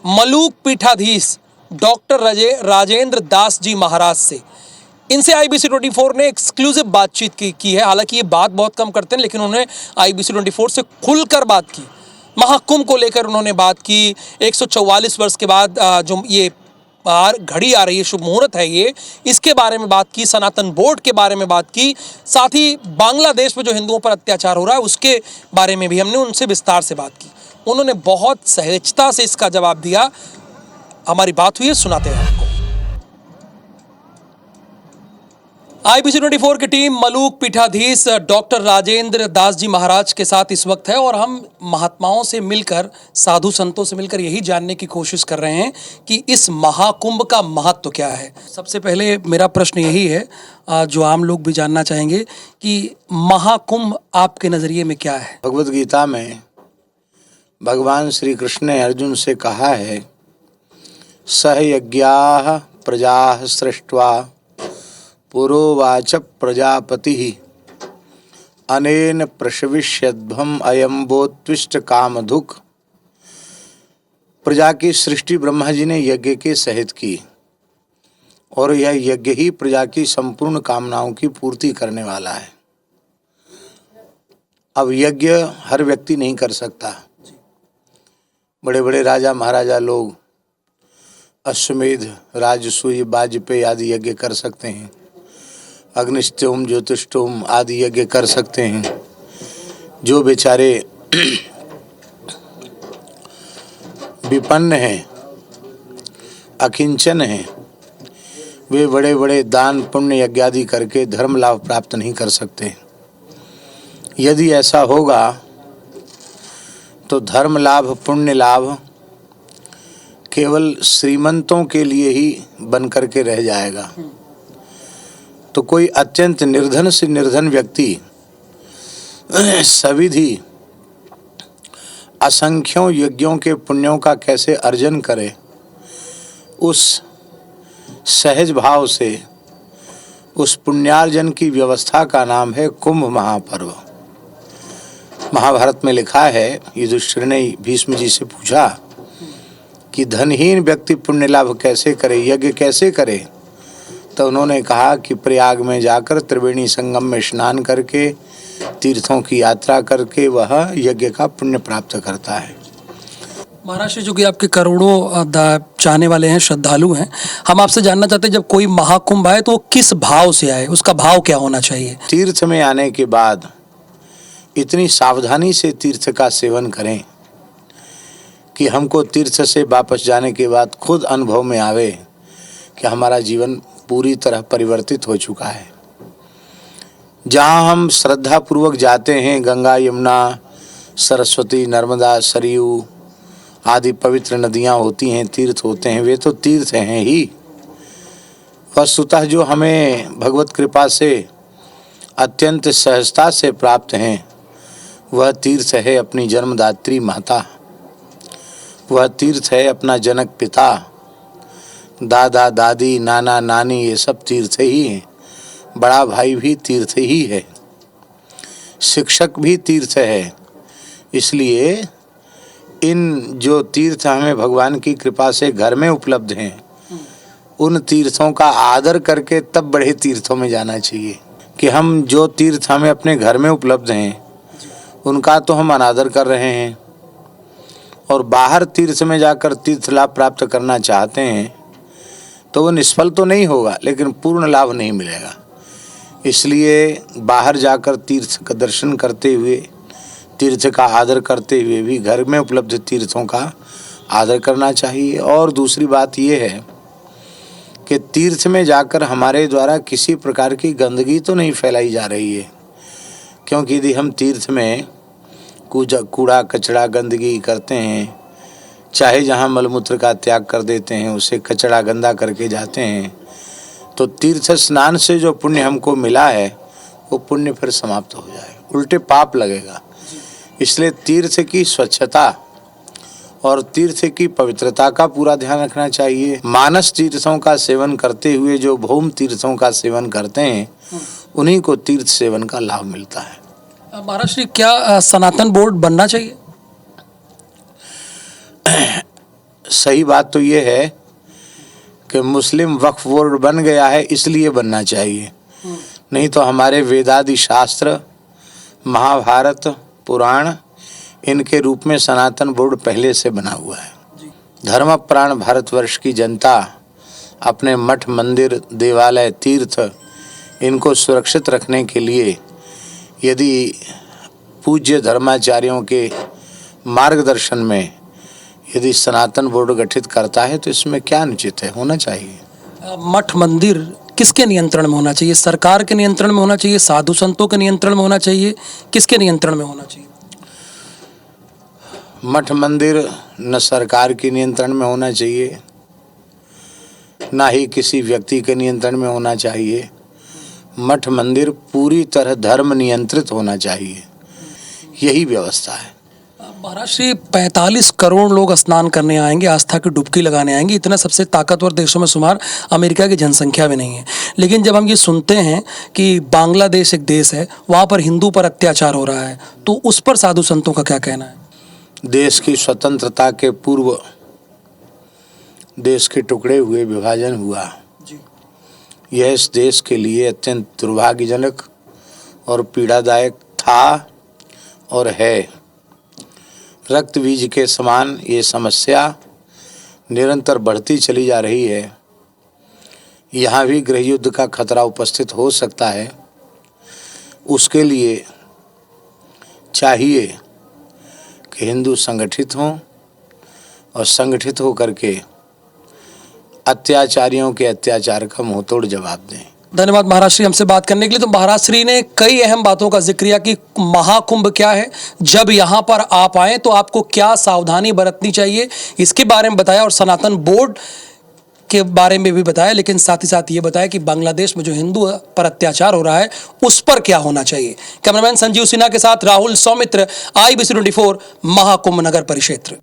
Malook पीठाधीश doctor Rajendra Das ji महाराज से। इनसे IBC 24 ने एक्सक्लूसिव बातचीत की है। हालांकि ये बात बहुत कम करते हैं, लेकिन उन्होंने IBC 24 से खुलकर बात की। महाकुंभ को लेकर उन्होंने बात की। 144 वर्ष के बाद जो ये घड़ी आ रही है, शुभ मुहूर्त है ये, इसके बारे में बात की। सनातन बोर्ड के बारे में बात की। साथ ही बांग्लादेश में जो हिंदुओं पर अत्याचार हो रहा है उसके बारे में भी हमने उनसे विस्तार से बात की। उन्होंने बहुत सहजता से इसका जवाब दिया। हमारी बात हुई है, सुनाते हैं आपको। IBC 24 की टीम मलूक पीठाधीश डॉक्टर राजेंद्र दास जी महाराज के साथ इस वक्त है और हम महात्माओं से मिलकर, साधु संतों से मिलकर यही जानने की कोशिश कर रहे हैं कि इस महाकुंभ का महत्व क्या है। सबसे पहले मेरा प्रश्न यही है, जो आम लोग भी जानना चाहेंगे, कि महाकुंभ आपके नजरिए में क्या है? भगवत गीता में भगवान श्री कृष्ण ने अर्जुन से कहा है, सह यज्ञाः प्रजाः सृष्ट्वा पुरोवाच प्रजापति अनेन प्रशविष्यद्भम अयम बोत्विष्ट कामधुक्। प्रजा की सृष्टि ब्रह्मा जी ने यज्ञ के सहित की और यह यज्ञ ही प्रजा की संपूर्ण कामनाओं की पूर्ति करने वाला है। अब यज्ञ हर व्यक्ति नहीं कर सकता। बड़े बड़े राजा महाराजा लोग अश्वमेध, राजसूय, वाजपेयी आदि यज्ञ कर सकते हैं। अग्निष्टोम, ज्योतिष्टोम आदि यज्ञ कर सकते हैं। जो बेचारे विपन्न हैं, अकिंचन हैं, वे बड़े बड़े दान पुण्य यज्ञ आदि करके धर्म लाभ प्राप्त नहीं कर सकते। यदि ऐसा होगा तो धर्म लाभ, पुण्य लाभ केवल श्रीमंतों के लिए ही बन करके रह जाएगा। तो कोई अत्यंत निर्धन से निर्धन व्यक्ति सविधि असंख्यों यज्ञों के पुण्यों का कैसे अर्जन करे, उस सहज भाव से उस पुण्यार्जन की व्यवस्था का नाम है कुंभ महापर्व। महाभारत में लिखा है, युधिष्ठिर ने भीष्म जी से पूछा कि धनहीन व्यक्ति पुण्य लाभ कैसे करे, यज्ञ कैसे करे? तो उन्होंने कहा कि प्रयाग में जाकर त्रिवेणी संगम में स्नान करके, तीर्थों की यात्रा करके वह यज्ञ का पुण्य प्राप्त करता है। महाराज जी, जो कि आपके करोड़ों चाहने वाले हैं, श्रद्धालु हैं, हम आपसे जानना चाहते हैं, जब कोई महाकुंभ आए तो किस भाव से आए, उसका भाव क्या होना चाहिए? तीर्थ में आने के बाद इतनी सावधानी से तीर्थ का सेवन करें कि हमको तीर्थ से वापस जाने के बाद खुद अनुभव में आवे कि हमारा जीवन पूरी तरह परिवर्तित हो चुका है। जहाँ हम श्रद्धा पूर्वक जाते हैं, गंगा, यमुना, सरस्वती, नर्मदा, सरयू आदि पवित्र नदियाँ होती हैं, तीर्थ होते हैं, वे तो तीर्थ हैं ही। वस्तुतः जो हमें भगवत कृपा से अत्यंत सहजता से प्राप्त हैं, वह तीर्थ है अपनी जन्मदात्री माता, वह तीर्थ है अपना जनक पिता, दादा दादी, नाना नानी, ये सब तीर्थ ही हैं। बड़ा भाई भी तीर्थ ही है, शिक्षक भी तीर्थ है। इसलिए इन जो तीर्थ हमें भगवान की कृपा से घर में उपलब्ध हैं, उन तीर्थों का आदर करके तब बड़े तीर्थों में जाना चाहिए। कि हम जो तीर्थ हमें अपने घर में उपलब्ध हैं उनका तो हम अनादर कर रहे हैं, और बाहर तीर्थ में जाकर तीर्थ लाभ प्राप्त करना चाहते हैं तो वो निष्फल तो नहीं होगा, लेकिन पूर्ण लाभ नहीं मिलेगा। इसलिए बाहर जाकर तीर्थ का दर्शन करते हुए, तीर्थ का आदर करते हुए भी घर में उपलब्ध तीर्थों का आदर करना चाहिए। और दूसरी बात ये है कि तीर्थ में जाकर हमारे द्वारा किसी प्रकार की गंदगी तो नहीं फैलाई जा रही है, क्योंकि यदि हम तीर्थ में कूड़ा कचरा गंदगी करते हैं, चाहे जहाँ मलमूत्र का त्याग कर देते हैं, उसे कचरा गंदा करके जाते हैं, तो तीर्थ स्नान से जो पुण्य हमको मिला है वो पुण्य फिर समाप्त हो जाएगा, उल्टे पाप लगेगा। इसलिए तीर्थ की स्वच्छता और तीर्थ की पवित्रता का पूरा ध्यान रखना चाहिए। मानस तीर्थों का सेवन करते हुए जो भौम तीर्थों का सेवन करते हैं, उन्हीं को तीर्थ सेवन का लाभ मिलता है। महाराज जी, क्या सनातन बोर्ड बनना चाहिए? सही बात तो ये है कि मुस्लिम वक्फ बोर्ड बन गया है इसलिए बनना चाहिए, नहीं तो हमारे वेदादि शास्त्र, महाभारत, पुराण, इनके रूप में सनातन बोर्ड पहले से बना हुआ है। धर्म प्राण भारतवर्ष की जनता अपने मठ, मंदिर, देवालय, तीर्थ, इनको सुरक्षित रखने के लिए यदि पूज्य धर्माचार्यों के मार्गदर्शन में यदि सनातन बोर्ड गठित करता है तो इसमें क्या अनुचित है, होना चाहिए। मठ मंदिर किसके नियंत्रण में होना चाहिए? सरकार के नियंत्रण में होना चाहिए, साधु संतों के नियंत्रण में होना चाहिए, किसके नियंत्रण में होना चाहिए? मठ मंदिर न सरकार के नियंत्रण में होना चाहिए, ना ही किसी व्यक्ति के नियंत्रण में होना चाहिए। मठ मंदिर पूरी तरह धर्म नियंत्रित होना चाहिए, यही व्यवस्था है। महाराज श्री 45 करोड़ लोग स्नान करने आएंगे, आस्था की डुबकी लगाने आएंगे। इतना सबसे ताकतवर देशों में शुमार अमेरिका की जनसंख्या भी नहीं है। लेकिन जब हम ये सुनते हैं कि बांग्लादेश एक देश है, वहाँ पर हिंदू पर अत्याचार हो रहा है, तो उस पर साधु संतों का क्या कहना है? देश की स्वतंत्रता के पूर्व देश के टुकड़े हुए, विभाजन हुआ, यह इस देश के लिए अत्यंत दुर्भाग्यजनक और पीड़ादायक था और है। रक्त बीज के समान ये समस्या निरंतर बढ़ती चली जा रही है। यहाँ भी गृह युद्ध का खतरा उपस्थित हो सकता है। उसके लिए चाहिए कि हिंदू संगठित हों और संगठित हो करके अत्याचारियों के अत्याचार का मुंहतोड़ जवाब दें। धन्यवाद महाराज श्री हमसे बात करने के लिए। तो महाराज श्री ने कई अहम बातों का जिक्र किया कि महाकुंभ क्या है, जब यहाँ पर आप आएँ तो आपको क्या सावधानी बरतनी चाहिए, इसके बारे में बताया और सनातन बोर्ड के बारे में भी बताया। लेकिन साथ ही साथ ये बताया कि बांग्लादेश में जो हिंदू पर अत्याचार हो रहा है उस पर क्या होना चाहिए। कैमरामैन संजीव सिन्हा के साथ राहुल सौमित्र, IBC 24 महाकुंभ नगर परिक्षेत्र।